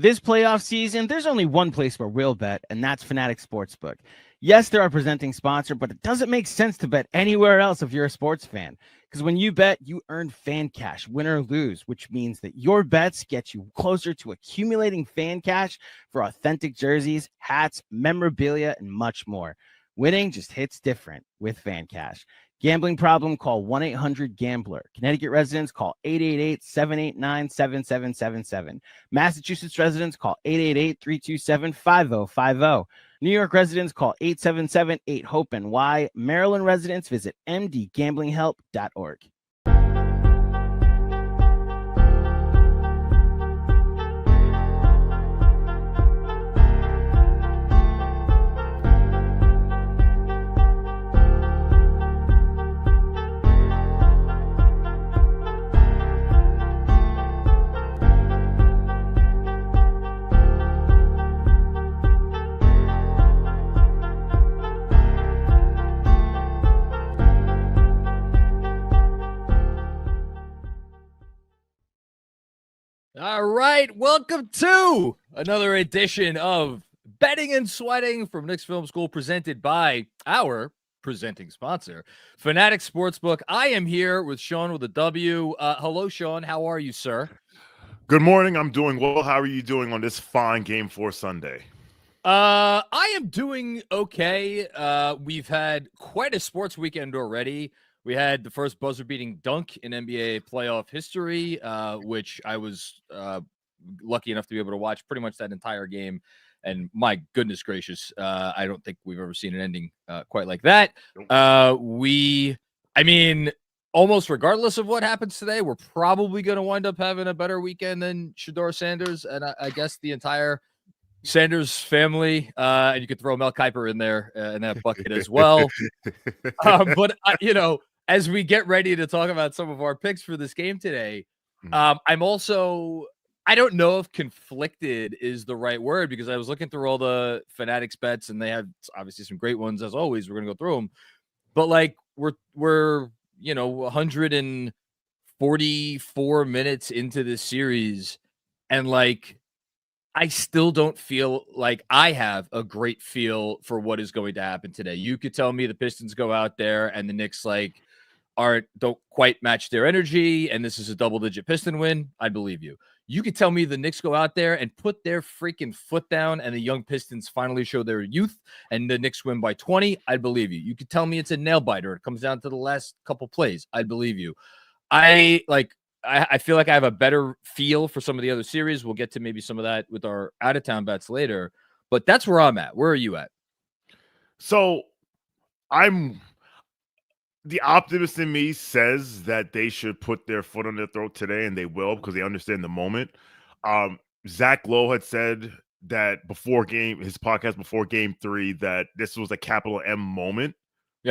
This playoff season, there's only one place where we'll bet, and that's Fanatic Sportsbook. Yes, they're our presenting sponsor, but it doesn't make sense to bet anywhere else if you're a sports fan. Because when you bet, you earn fan cash, win or lose, which means that your bets get you closer to accumulating fan cash for authentic jerseys, hats, memorabilia, and much more. Winning just hits different with fan cash. Gambling problem? Call 1-800-GAMBLER. Connecticut residents, call 888-789-7777. Massachusetts residents, call 888-327-5050. New York residents, call 877-8-HOPE-NY. Maryland residents, visit mdgamblinghelp.org. All right, welcome to another edition of Betting and Sweating from Knicks Film School, presented by our presenting sponsor, Fanatic Sportsbook. I am here with Sean with a W. Hello, Sean. How are you, sir? Good morning. I'm doing well. How are you doing on this fine Game 4 Sunday? I am doing okay. We've had quite a sports weekend already. We had the first buzzer-beating dunk in NBA playoff history, which I was lucky enough to be able to watch pretty much that entire game. And my goodness gracious, I don't think we've ever seen an ending quite like that. Almost regardless of what happens today, we're probably going to wind up having a better weekend than Shedeur Sanders and I guess the entire Sanders family. And you could throw Mel Kiper in there in that bucket as well. As we get ready to talk about some of our picks for this game today, I'm also, I don't know if conflicted is the right word, because I was looking through all the Fanatics bets and they have obviously some great ones as always. We're going to go through them, but like we're 144 minutes into this series, and like I still don't feel like I have a great feel for what is going to happen today. You could tell me the Pistons go out there and the Knicks don't quite match their energy, and this is a double-digit Piston win. I'd believe you. You could tell me the Knicks go out there and put their freaking foot down, and the young Pistons finally show their youth, and the Knicks win by 20. I'd believe you. You could tell me it's a nail-biter. It comes down to the last couple plays. I'd believe you. I feel like I have a better feel for some of the other series. We'll get to maybe some of that with our out-of-town bets later, but that's where I'm at. Where are you at? So the optimist in me says that they should put their foot on their throat today, and they will, because they understand the moment. Zach Lowe had said that his podcast before Game 3, that this was a capital M moment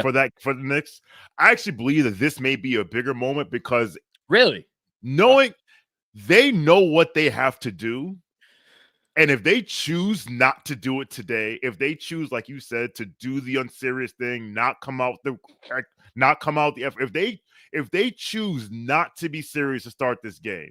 for the Knicks. I actually believe that this may be a bigger moment, because really knowing they know what they have to do. And if they choose not to do it today, if they choose, like you said, to do the unserious thing, not come out the effort, if they choose not to be serious to start this game,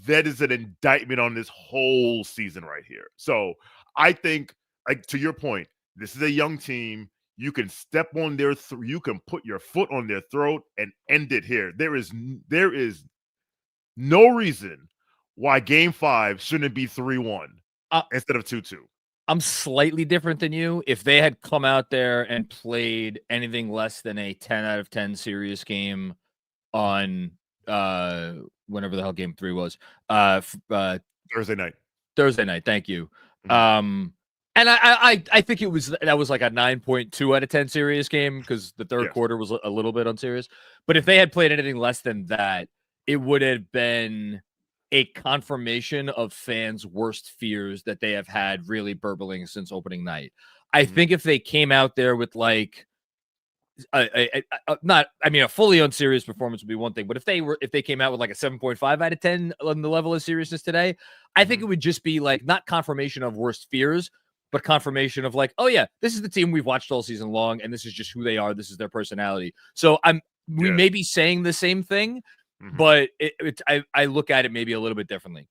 that is an indictment on this whole season right here. So I think, like, to your point, this is a young team. You can step on you can put your foot on their throat and end it here. There is no reason why Game 5 shouldn't be 3-1 instead of 2-2. I'm slightly different than you. If they had come out there and played anything less than a 10 out of 10 serious game on whenever the hell Game 3 was, Thursday night. Thank you. And I think that was like a 9.2 out of 10 serious game, because the third quarter was a little bit unserious. But if they had played anything less than that, it would have been a confirmation of fans' worst fears that they have had really burbling since opening night. I think if they came out there with like a fully unserious performance would be one thing, but if they came out with like a 7.5 out of 10 on the level of seriousness today, I think it would just be like not confirmation of worst fears, but confirmation of like, oh yeah, this is the team we've watched all season long, and this is just who they are. This is their personality. So we may be saying the same thing, but I look at it maybe a little bit differently.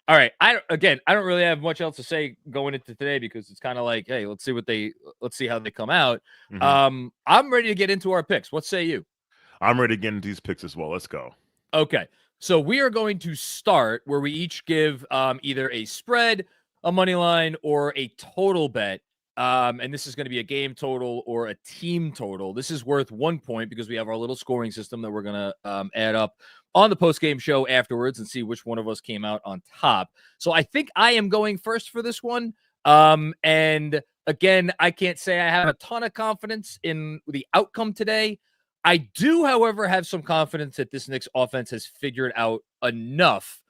All right. I don't really have much else to say going into today because it's kind of like, hey, let's see how they come out. I'm ready to get into our picks. What say you? I'm ready to get into these picks as well. Let's go. Okay. So we are going to start where we each give either a spread, a money line, or a total bet. And this is going to be a game total or a team total. This is worth 1 point because we have our little scoring system that we're going to add up on the post-game show afterwards and see which one of us came out on top. So I think I am going first for this one. And again, I can't say I have a ton of confidence in the outcome today. I do, however, have some confidence that this Knicks offense has figured out enough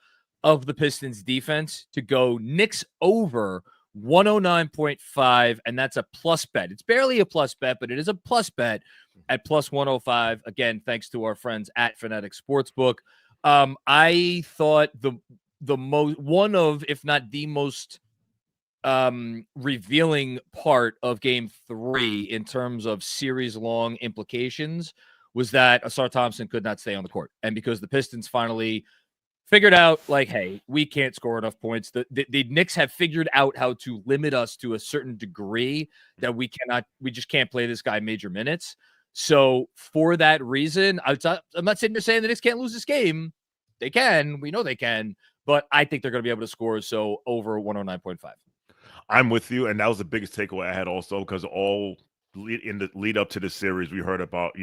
of the Pistons defense to go Knicks over 109.5, and that's a plus bet. It's barely a plus bet, but it is a plus bet at plus 105. Again, thanks to our friends at Fanatic Sportsbook. I thought the most one of, if not the most revealing part of game 3 in terms of series long implications was that Asar Thompson could not stay on the court. And because the Pistons finally figured out, like, hey, we can't score enough points. The Knicks have figured out how to limit us to a certain degree that we just can't play this guy major minutes. So for that reason, I'm not sitting there saying the Knicks can't lose this game. They can. We know they can. But I think they're going to be able to score. So over 109.5. I'm with you. And that was the biggest takeaway I had also, because in the lead up to the series, we heard about,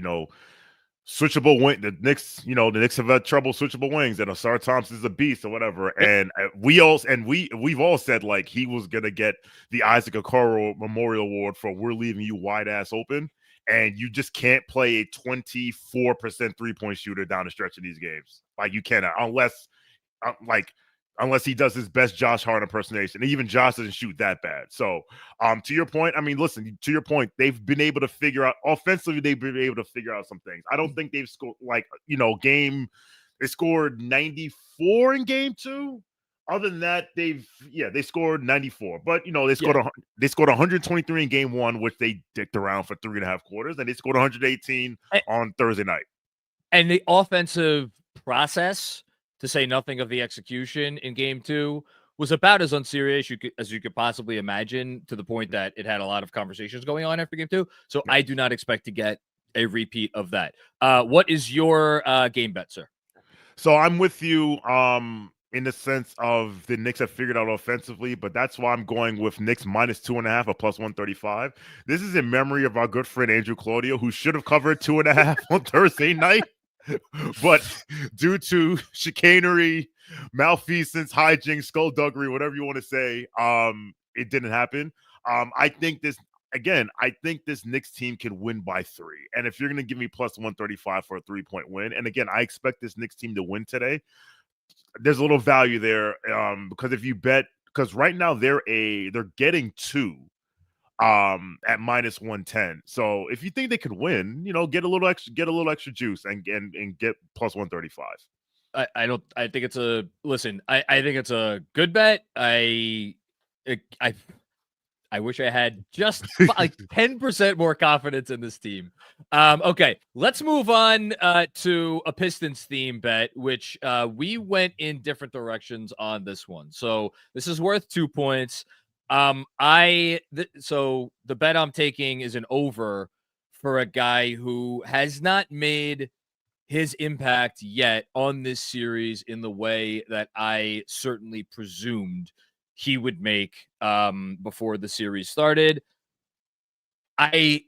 switchable wing. The Knicks have had trouble switchable wings, and Asar Thompson's a beast or whatever. And we've all said like he was gonna get the Isaac Okoro Memorial Award for "We're leaving you wide ass open," and you just can't play a 24% 3-point shooter down the stretch of these games. Like you cannot, unless he does his best Josh Hart impersonation. And even Josh doesn't shoot that bad. So to your point, they've been able to figure out offensively, they've been able to figure out some things. I don't think they've scored they scored 94 in game 2. Other than that, they scored 94. But they scored 123 in game 1, which they dicked around for 3.5 quarters, and they scored 118 on Thursday night. And the offensive process, to say nothing of the execution in game 2, was about as unserious as you could possibly imagine, to the point that it had a lot of conversations going on after game 2. So I do not expect to get a repeat of that. What is your game bet, sir? So I'm with you in the sense of the Knicks have figured out offensively, but that's why I'm going with Knicks minus 2.5 or plus 135. This is in memory of our good friend Andrew Claudio, who should have covered 2.5 on Thursday night. But due to chicanery, malfeasance, hijinks, skullduggery, whatever you want to say, it didn't happen. I think this Knicks team can win by 3. And if you're going to give me plus 135 for a 3-point win, and again, I expect this Knicks team to win today, there's a little value there because if you bet, because right now they're getting 2 at minus 110. So if you think they could win, get a little extra juice and get plus 135. I think it's I think it's a good bet. I wish I had just like 10% more confidence in this team. Okay, let's move on to a Pistons theme bet, which we went in different directions on this one. So this is worth 2 points. So the bet I'm taking is an over for a guy who has not made his impact yet on this series in the way that I certainly presumed he would make before the series started. I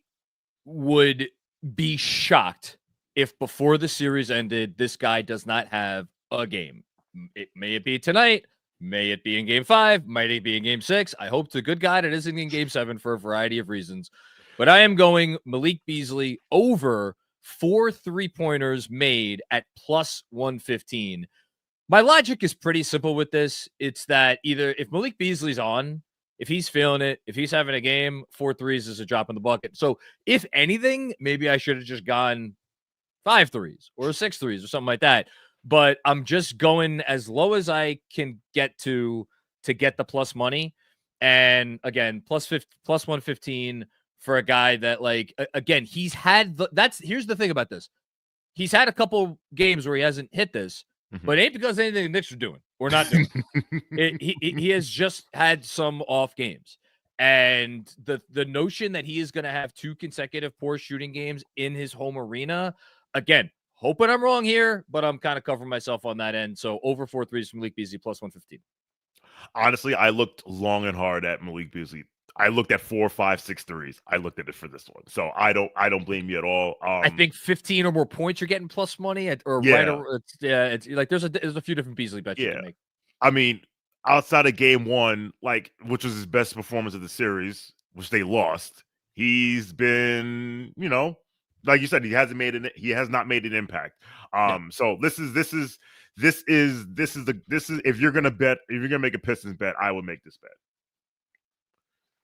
would be shocked if before the series ended, this guy does not have a game. May it be tonight, may it be in game 5, might it be in game 6. I hope to good God it isn't in game 7 for a variety of reasons. But I am going Malik Beasley over 4 3-pointers made at plus 115. My logic is pretty simple with this. It's that either if Malik Beasley's on, if he's feeling it, if he's having a game, 4 threes is a drop in the bucket. So if anything, maybe I should have just gone 5 threes or 6 threes or something like that. But I'm just going as low as I can get to get the plus money. And again, plus 115 for a guy that, like, again, he's had here's the thing about this. He's had a couple games where he hasn't hit this, but it ain't because of anything the Knicks are doing. We're not doing it. He has just had some off games. And the notion that he is going to have 2 consecutive poor shooting games in his home arena, again, hoping I'm wrong here, but I'm kind of covering myself on that end. So over 4 threes from Malik Beasley plus 115. Honestly, I looked long and hard at Malik Beasley. I looked at 4, 5, 6 threes. I looked at it for this one, so I don't blame you at all. I think 15 or more points you're getting plus money, or yeah. right. Or it's like there's a few different Beasley bets you can make. I mean, outside of game 1, like which was his best performance of the series, which they lost, he's been, like you said, he has not made an impact. So this is if you're gonna make a Pistons bet, I would make this bet.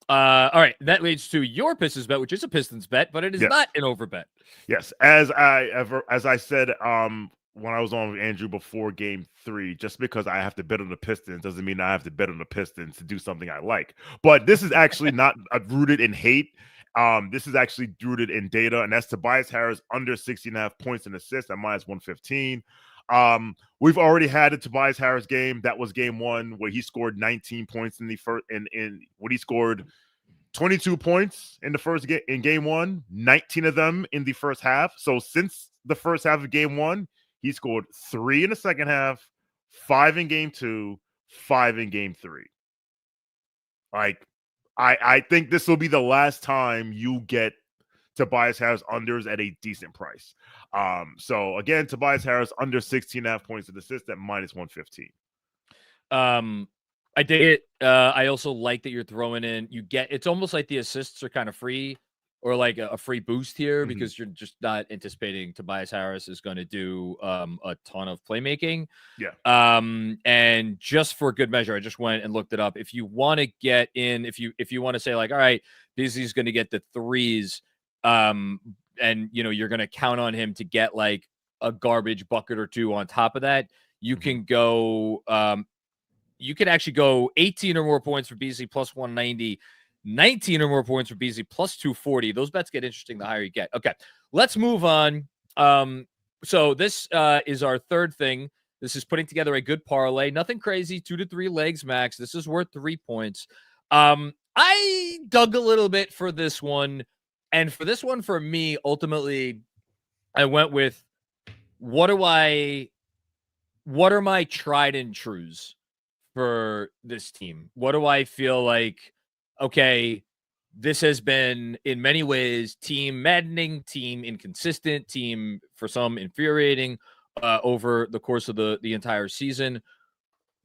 All right, that leads to your Pistons bet, which is a Pistons bet, but it is not an over bet. Yes, as I said, when I was on with Andrew before game 3, just because I have to bet on the Pistons doesn't mean I have to bet on the Pistons to do something I like. But this is actually not rooted in hate. This is actually rooted in data, and that's Tobias Harris under 16.5 points and assists at minus 115. We've already had a Tobias Harris game. That was game 1 where he scored 19 points in the first in what he scored 22 points in the first game in game 1, 19 of them in the first half. So since the first half of game 1, he scored 3 in the second half, 5 in game 2, 5 in game 3. Like I think this will be the last time you get Tobias Harris unders at a decent price. So again, Tobias Harris under 16.5 points and assists at minus 115. I dig it. I also like that you're throwing in. It's almost like the assists are kind of free, or like a free boost here, because you're just not anticipating Tobias Harris is going to do a ton of playmaking. Yeah. And just for good measure, I just went and looked it up. If you want to get in, if you want to say like, all right, Beasley's going to get the threes, and you're going to count on him to get like a garbage bucket or 2 on top of that, you can go. You could actually go 18 or more points for Beasley plus 190, 19 or more points for Beasley plus 240. Those bets get interesting the higher you get. Okay, let's move on. So this is our third thing. This is putting together a good parlay. Nothing crazy, 2 to 3 legs max. This is worth 3 points. I dug a little bit for this one. And for this one, for me, ultimately, I went with what are my tried and trues for this team? What do I feel like, okay, this has been in many ways team maddening, team inconsistent, team for some infuriating over the course of the entire season.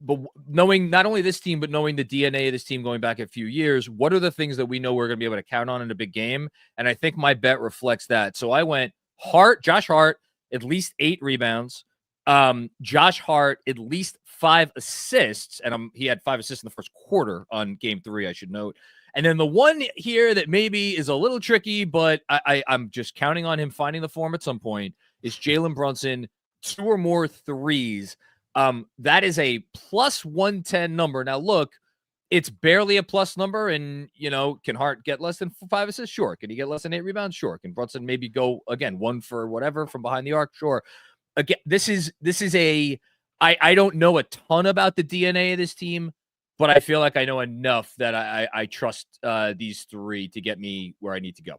But knowing not only this team, but knowing the DNA of this team going back a few years, what are the things that we know we're going to be able to count on in a big game? And I think my bet reflects that. So I went Josh Hart, at least 8 rebounds. Josh Hart, at least 5 assists. And he had 5 assists in the first quarter on game 3, I should note. And then the one here that maybe is a little tricky, but I'm just counting on him finding the form at some point, is Jalen Brunson, 2 or more threes. That is a plus 110 number. Now, look, it's barely a plus number. And, can Hart get less than 5 assists? Sure. Can he get less than 8 rebounds? Sure. Can Brunson maybe go, again, 1 for whatever from behind the arc? Sure. Again, this is I don't know a ton about the DNA of this team, but I feel like I know enough that I trust these 3 to get me where I need to go.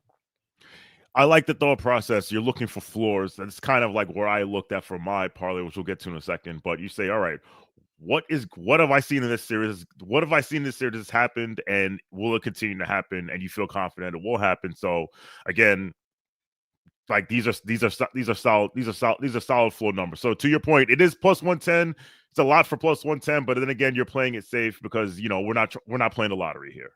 I like the thought process. You're looking for floors. That's kind of like where I looked at for my parlay, which we'll get to in a second. But you say, all right, what have I seen in this series? What have I seen in this series has happened, and will it continue to happen? And you feel confident it will happen. So again, like these are solid floor numbers. So to your point, it is plus 110. It's a lot for plus 110, but then again, you're playing it safe because we're not playing the lottery here.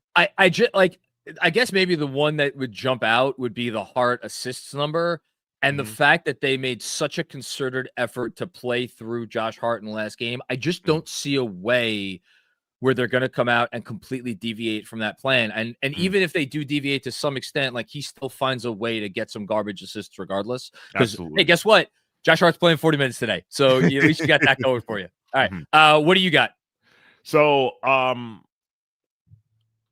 I guess maybe the one that would jump out would be the Hart assists number, and the fact that they made such a concerted effort to play through Josh Hart in the last game. I just don't see a way where they're going to come out and completely deviate from that plan. And even if they do deviate to some extent, like he still finds a way to get some garbage assists regardless. Because hey, guess what? Josh Hart's playing 40 minutes today. So at least you got that going for you. All right. What do you got? So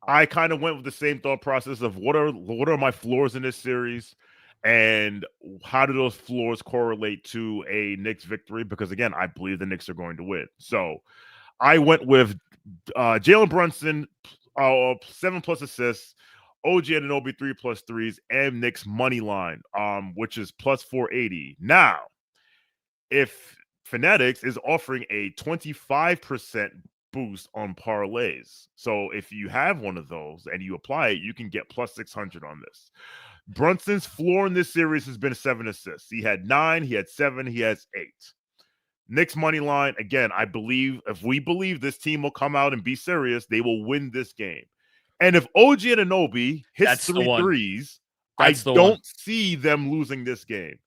I kind of went with the same thought process of what are my floors in this series, and how do those floors correlate to a Knicks victory? Because again, I believe the Knicks are going to win. So I went with Jalen Brunson, 7+ assists, OG Anunoby 3+ threes, and Knicks money line, which is plus 480. Now, if Fanatics is offering a 25% boost on parlays, so if you have one of those and you apply it, you can get plus 600 on this. Brunson's floor in this series has been 7 assists. He had 9, he had 7, he has 8. Knicks money line, again, I believe if we believe this team will come out and be serious, they will win this game. And if OG Anunoby hits 3 threes, I don't see them losing this game.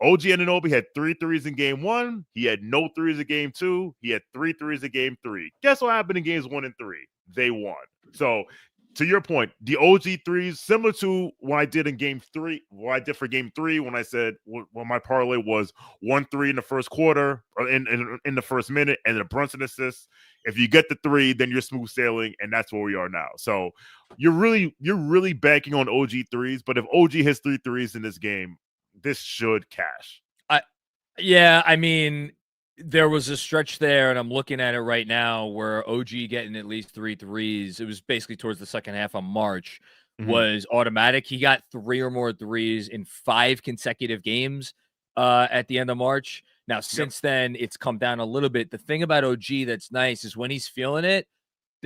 OG Anunoby had 3 threes in game 1. He had no threes in game 2. He had 3 threes in game 3. Guess what happened in games 1 and 3? They won. So, to your point, the OG threes, similar to what I did in game 3, what I did for game 3 when I said my parlay was 1-3 in the first quarter, or in the first minute, and the Brunson assist. If you get the 3, then you're smooth sailing, and that's where we are now. So you're really banking on OG threes, but if OG hits 3 threes in this game, this should cash. I mean, there was a stretch there, and I'm looking at it right now, where OG getting at least 3 threes. It was basically towards the second half of March, was automatic. He got 3 or more threes in 5 consecutive games at the end of March. Now, since then, it's come down a little bit. The thing about OG that's nice is when he's feeling it,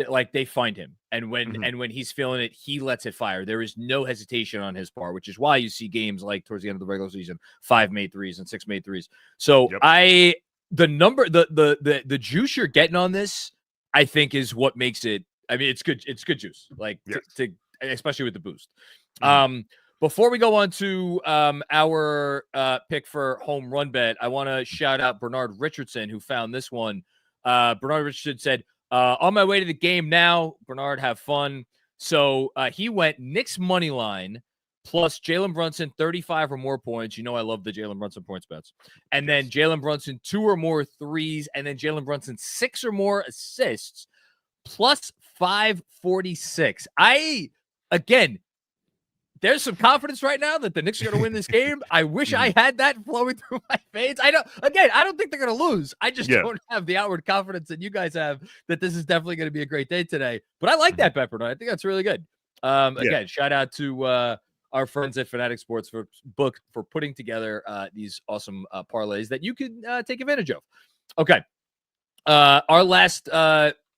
like they find him, and when he's feeling it, he lets it fire. There is no hesitation on his part, which is why you see games like towards the end of the regular season, 5 made threes and 6 made threes. So the juice you're getting on this, I think, is what makes it. I mean, it's good juice, like to especially with the boost. Before we go on to our pick for home run bet, I want to shout out Bernard Richardson, who found this one. Bernard Richardson said, on my way to the game now. Bernard, have fun. So he went Knicks money line plus Jalen Brunson 35 or more points. You know I love the Jalen Brunson points bets. And then Jalen Brunson 2 or more threes, and then Jalen Brunson 6 or more assists plus 546. Again, there's some confidence right now that the Knicks are going to win this game. I wish I had that flowing through my veins. I don't think they're going to lose. I just don't have the outward confidence that you guys have that this is definitely going to be a great day today. But I like that bet, Bernard. I think that's really good. Again, shout out to our friends at Fanatic Sports for putting together these awesome parlays that you can take advantage of. Okay. Our last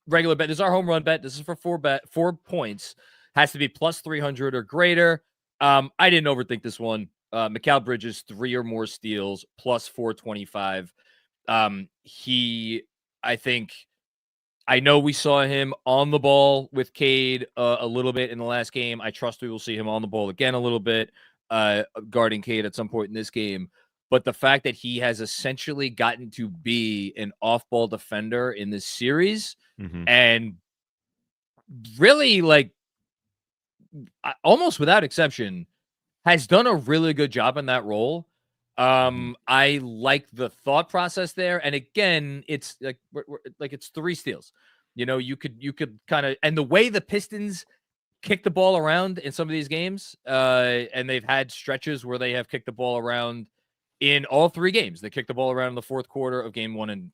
regular bet, this is our home run bet. This is for 4 points. Has to be plus 300 or greater. I didn't overthink this one. Mikal Bridges, 3 or more steals, plus 425. I know we saw him on the ball with Cade a little bit in the last game. I trust we will see him on the ball again a little bit, guarding Cade at some point in this game. But the fact that he has essentially gotten to be an off-ball defender in this series and really, like, almost without exception, has done a really good job in that role. I like the thought process there, and again, it's like it's 3 steals. You know, you could kind of, and the way the Pistons kick the ball around in some of these games, and they've had stretches where they have kicked the ball around in all 3 games. They kicked the ball around in the fourth quarter of game 1 and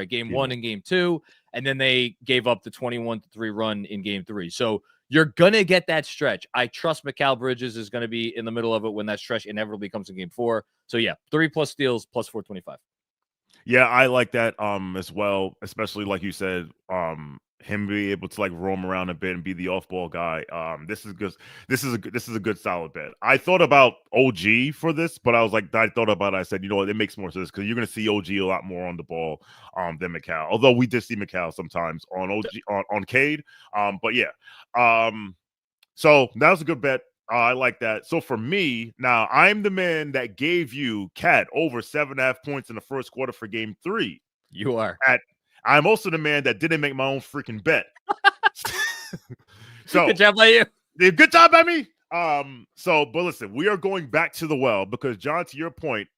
game 1 and game 2, and then they gave up the 21-3 run in game 3. So you're going to get that stretch. I trust Mikal Bridges is going to be in the middle of it when that stretch inevitably comes in game 4. So, 3+ steals, plus 425. Yeah, I like that as well, especially like you said, him be able to like roam around a bit and be the off-ball guy. This is good. This is a good solid bet. I thought about OG for this, but I said, you know what, it makes more sense because you're going to see OG a lot more on the ball than Mikal. Although we did see Mikal sometimes on OG on Cade. So that was a good bet. I like that. So for me, now I'm the man that gave you Cat over 7.5 points in the first quarter for game 3. You are. I'm also the man that didn't make my own freaking bet. So good job by you. Good job by me. But listen, we are going back to the well because, John, to your point,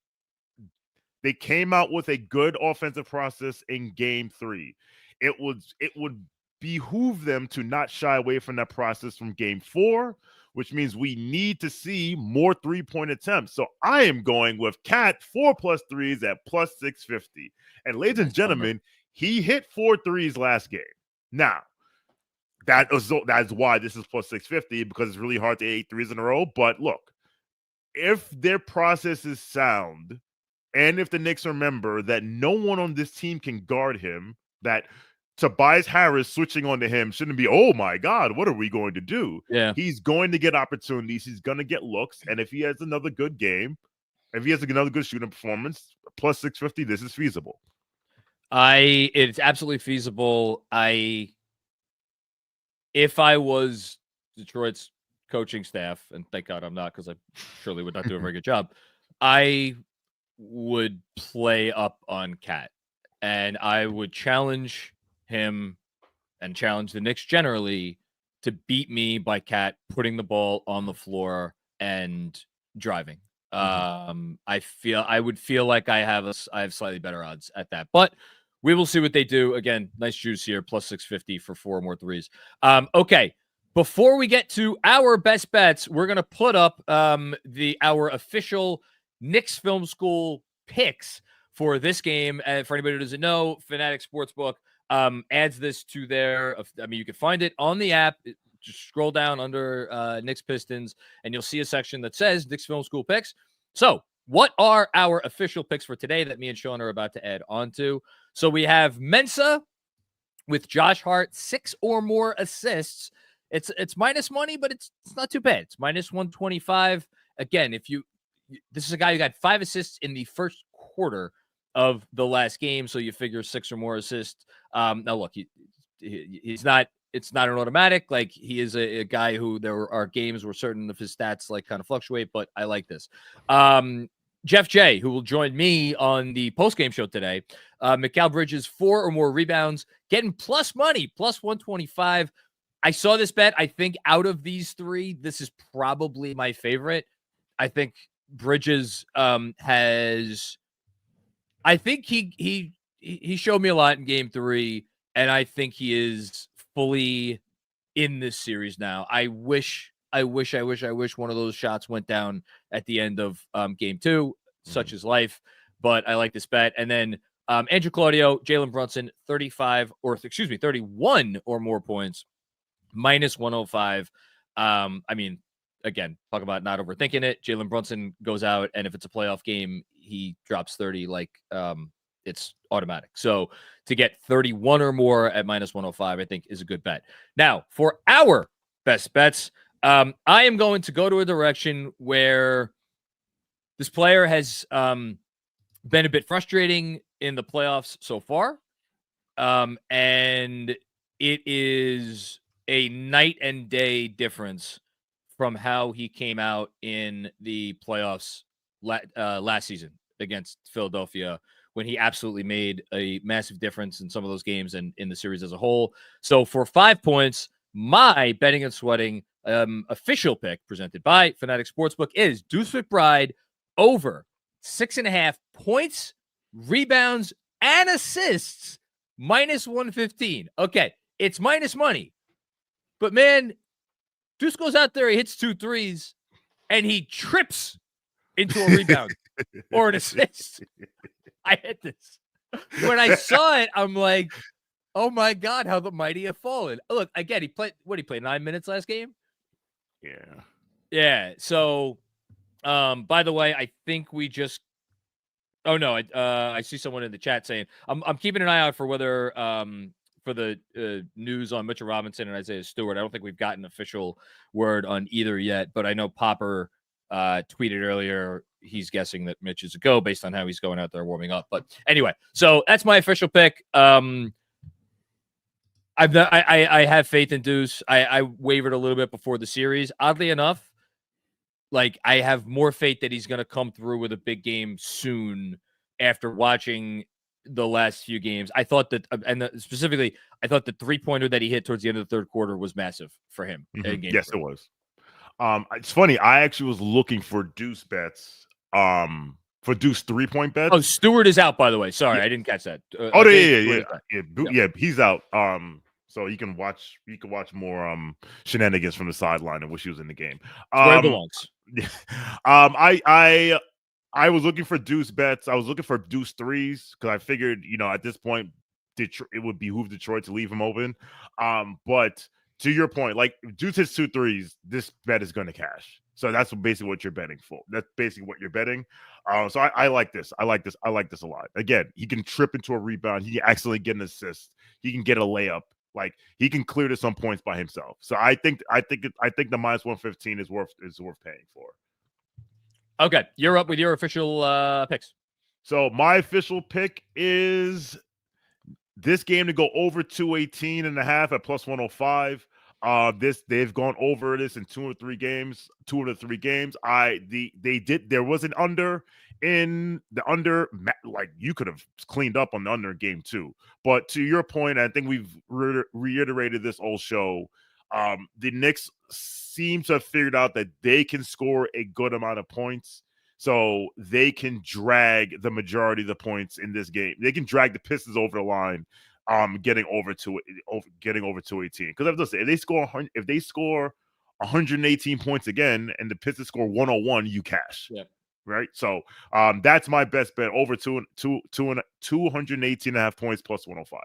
they came out with a good offensive process in game 3. It would behoove them to not shy away from that process from game 4, which means we need to see more 3-point attempts. So I am going with Cat 4+ threes at plus 650. And ladies and gentlemen, He hit 4 threes last game. Now, that's why this is plus 650, because it's really hard to hit 8 threes in a row. But look, if their process is sound, and if the Knicks remember that no one on this team can guard him, that Tobias Harris switching onto him shouldn't be, oh my God, what are we going to do? Yeah. He's going to get opportunities. He's going to get looks. And if he has another good game, if he has another good shooting performance, plus 650, this is feasible. It's absolutely feasible. If I was Detroit's coaching staff, and thank God I'm not, because I surely would not do a very good job, I would play up on Cat, and I would challenge him and challenge the Knicks generally to beat me by Cat putting the ball on the floor and driving. I would feel like I have slightly better odds at that, but we will see what they do. Again, nice juice here, plus 650 for 4 more threes. Okay. Before we get to our best bets, we're going to put up our official Knicks Film School picks for this game. For anybody who doesn't know, Fanatic Sportsbook adds this to their, you can find it on the app. Just scroll down under Knicks Pistons, and you'll see a section that says Knicks Film School picks. So what are our official picks for today that me and Sean are about to add on to? So we have Mensa with Josh Hart, 6 or more assists. It's minus money, but it's not too bad. It's minus 125. Again, this is a guy who got 5 assists in the first quarter of the last game, so you figure 6 or more assists. Now look, he's not. It's not an automatic. Like, he is a guy who there are games where certain of his stats like kind of fluctuate, but I like this. Jeff J, who will join me on the post-game show today. Mikal Bridges, 4 or more rebounds, getting plus money, plus 125. I saw this bet. I think out of these 3, this is probably my favorite. I think Bridges has. I think he showed me a lot in Game 3, and I think he is fully in this series now. I wish one of those shots went down at the end of Game 2. Such is life, but I like this bet. And then Andrew Claudio, Jalen Brunson, 31 or more points, minus 105. Again, talk about not overthinking it. Jalen Brunson goes out, and if it's a playoff game, he drops 30 like it's automatic. So to get 31 or more at minus 105, I think is a good bet. Now, for our best bets, I am going to go to a direction where this player has been a bit frustrating in the playoffs so far. And it is a night and day difference from how he came out in the playoffs last season against Philadelphia, when he absolutely made a massive difference in some of those games and in the series as a whole. So for 5 points, my betting and sweating official pick presented by Fanatic Sportsbook is Deuce McBride over 6.5 points, rebounds, and assists, minus 115. Okay, it's minus money. But man, Deuce goes out there, he hits 2 threes, and he trips into a rebound or an assist. I hit this. When I saw it, I'm like, oh my God, how the mighty have fallen. Look, again, he played 9 minutes last game? Yeah. So, by the way, I think we just, oh no, I see someone in the chat saying, I'm keeping an eye out for whether, for the news on Mitchell Robinson and Isaiah Stewart. I don't think we've gotten official word on either yet, but I know Popper tweeted earlier he's guessing that Mitch is a go based on how he's going out there warming up. But anyway, so that's my official pick. I have faith in Deuce. I wavered a little bit before the series. Oddly enough, like, I have more faith that he's going to come through with a big game soon after watching the last few games. I thought that, specifically, I thought the 3-pointer that he hit towards the end of the third quarter was massive for him. In game yes, 3. it was. It's funny. I actually was looking for Deuce bets. For Deuce 3-point bets. Oh, Stewart is out, by the way. Sorry, I didn't catch that. Yeah. He's out. So you can watch more shenanigans from the sideline and wish he was in the game. Where it belongs. I was looking for Deuce bets. I was looking for Deuce threes because I figured, at this point, Detroit, it would behoove Detroit to leave him open. But to your point, like Juice hits 2 threes, this bet is going to cash. So that's basically what you're betting for. That's basically what you're betting. So I like this. I like this a lot. Again, he can trip into a rebound. He can accidentally get an assist. He can get a layup. Like he can clear to some points by himself. So I think the minus 115 is worth paying for. Okay, you're up with your official picks. So my official pick is this game to go over 218.5 at plus 105. They've gone over this in 2 of the 3 games. There was an under in the under, like you could have cleaned up on the under game 2. But to your point, I think we've reiterated this whole show. The Knicks seem to have figured out that they can score a good amount of points. So they can drag the majority of the points in this game. They can drag the Pistons over the line, getting over 218. Because if they score 118 points again, and the Pistons score 101, you cash. Yeah. Right. So that's my best bet, over 218.5 points plus 105.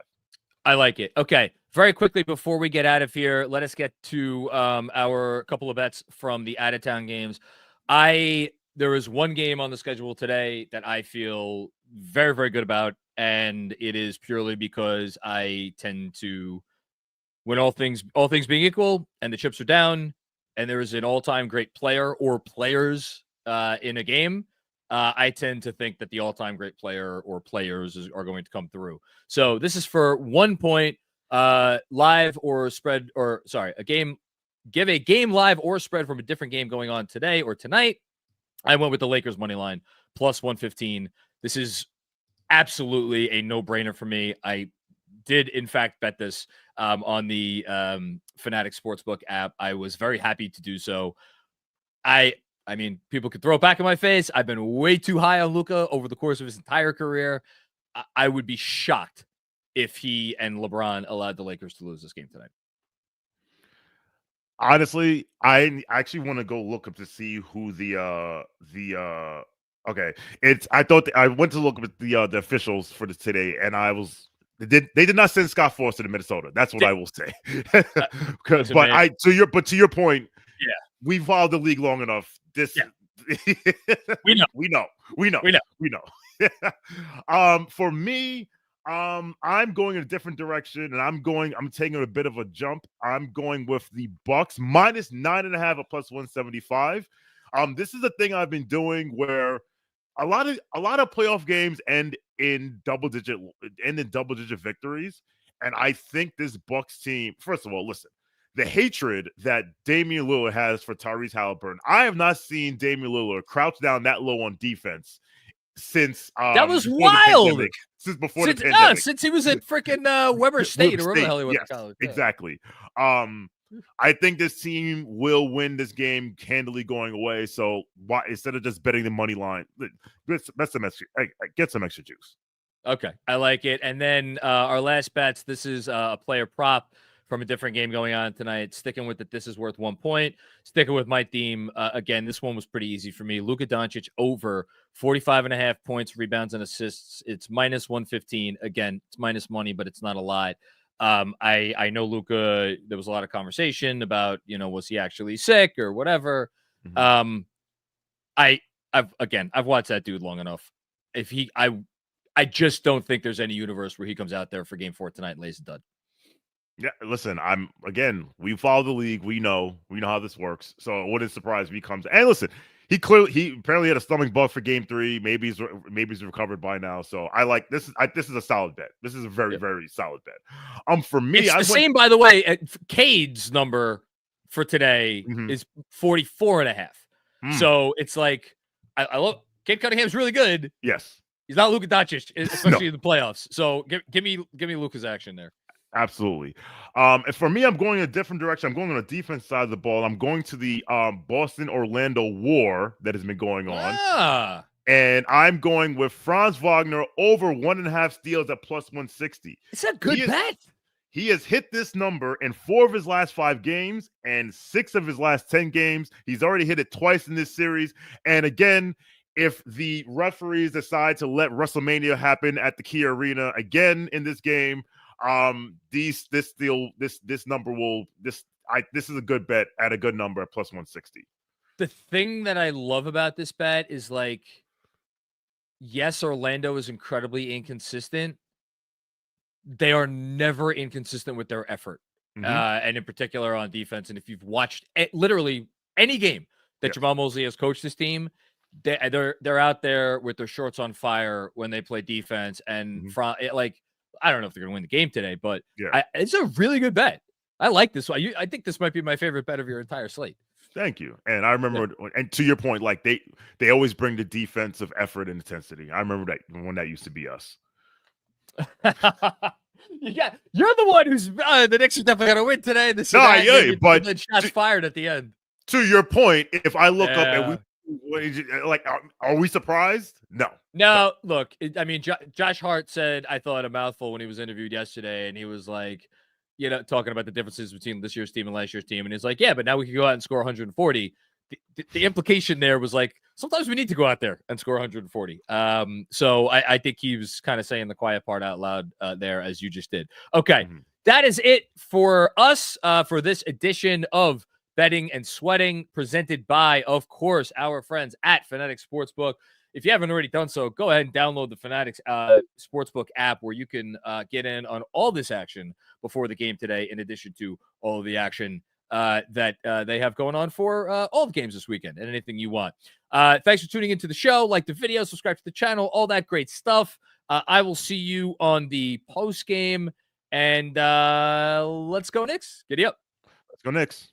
I like it. Okay. Very quickly before we get out of here, let us get to our couple of bets from the out of town games. There is one game on the schedule today that I feel very, very good about, and it is purely because I tend to, when all things being equal, and the chips are down, and there is an all-time great player or players in a game, I tend to think that the all-time great player or players are going to come through. So this is for 1 point, live or spread, or sorry, give a game live or spread from a different game going on today or tonight. I went with the Lakers money line plus 115. This is absolutely a no-brainer for me. I did, in fact, bet this on the Fanatic Sportsbook app. I was very happy to do so. I mean, people could throw it back in my face. I've been way too high on Luka over the course of his entire career. I would be shocked if he and LeBron allowed the Lakers to lose this game tonight. Honestly, I actually want to go look up to see who okay. I went to look up at the officials for this today, and they did not send Scott Foster to Minnesota. That's what I will say. To your point, yeah, we followed the league long enough. We know. For me, I'm going in a different direction, and I'm taking a bit of a jump. I'm going with the Bucks minus 9.5 at plus 175. This is the thing I've been doing where a lot of playoff games end in double digit victories. And I think this Bucks team, first of all, listen, the hatred that Damian Lillard has for Tyrese Halliburton, I have not seen Damian Lillard crouch down that low on defense since that was wild. Since the pandemic. Since he was at freaking Weber State or wherever the hell he went to college. Yeah. Exactly. I think this team will win this game handily going away. So why, instead of just betting the money line, get some extra juice. Okay, I like it. And then our last bets. This is a player prop from a different game going on tonight. Sticking with it, this is worth 1 point. Sticking with my theme. Again, this one was pretty easy for me. Luka Doncic over 45.5 points, rebounds, and assists. It's minus 115. Again, it's minus money, but it's not a lot. I know Luka, there was a lot of conversation about, was he actually sick or whatever. Mm-hmm. I've watched that dude long enough. I just don't think there's any universe where he comes out there for game 4 tonight and lays a dud. Yeah, listen, we follow the league. We know how this works. So it wouldn't surprise me comes. And listen, he apparently had a stomach bug for game 3. Maybe he's recovered by now. So I like this. This is a solid bet. This is a very, very solid bet. For me, it's same, by the way. Cade's number for today is 44.5. So it's like, I love Cade Cunningham's really good. Yes. He's not Luka Doncic, especially in the playoffs. So give me Luka's action there. Absolutely. And for me, I'm going in a different direction. I'm going on the defense side of the ball. I'm going to the Boston-Orlando war that has been going on. And I'm going with Franz Wagner over 1.5 steals at plus 160. It's a good bet. He has hit this number in 4 of his last 5 games and 6 of his last 10 games. He's already hit it twice in this series. And again, if the referees decide to let WrestleMania happen at the Key Arena again in this game, this is a good bet at a good number at plus 160. The thing that I love about this bet is like, yes, Orlando is incredibly inconsistent. They are never inconsistent with their effort, and in particular on defense. And if you've watched literally any game that Jamal Mosley has coached this team, they're out there with their shorts on fire when they play defense. And from like, I don't know if they're going to win the game today, but it's a really good bet. I like this one. I think this might be my favorite bet of your entire slate. Thank you. And I remember, and to your point, like they always bring the defensive effort and intensity. I remember that when that used to be us. Yeah, you're the one who's the Knicks are definitely going to win today. But then shots fired at the end. To your point, if I look up and like, are we surprised? No. Look, I mean, Josh Hart said, I thought a mouthful when he was interviewed yesterday, and he was like, talking about the differences between this year's team and last year's team, and he's like, yeah, but now we can go out and score 140. The implication there was like, sometimes we need to go out there and score 140. So I think he was kind of saying the quiet part out loud there, as you just did. Okay, that is it for us for this edition of Betting and Sweating, presented by, of course, our friends at Fanatics Sportsbook. If you haven't already done so, go ahead and download the Fanatics Sportsbook app, where you can get in on all this action before the game today, in addition to all of the action that they have going on for all the games this weekend and anything you want. Thanks for tuning into the show. Like the video, subscribe to the channel, all that great stuff. I will see you on the post game, and let's go Knicks. Giddy up. Let's go Knicks.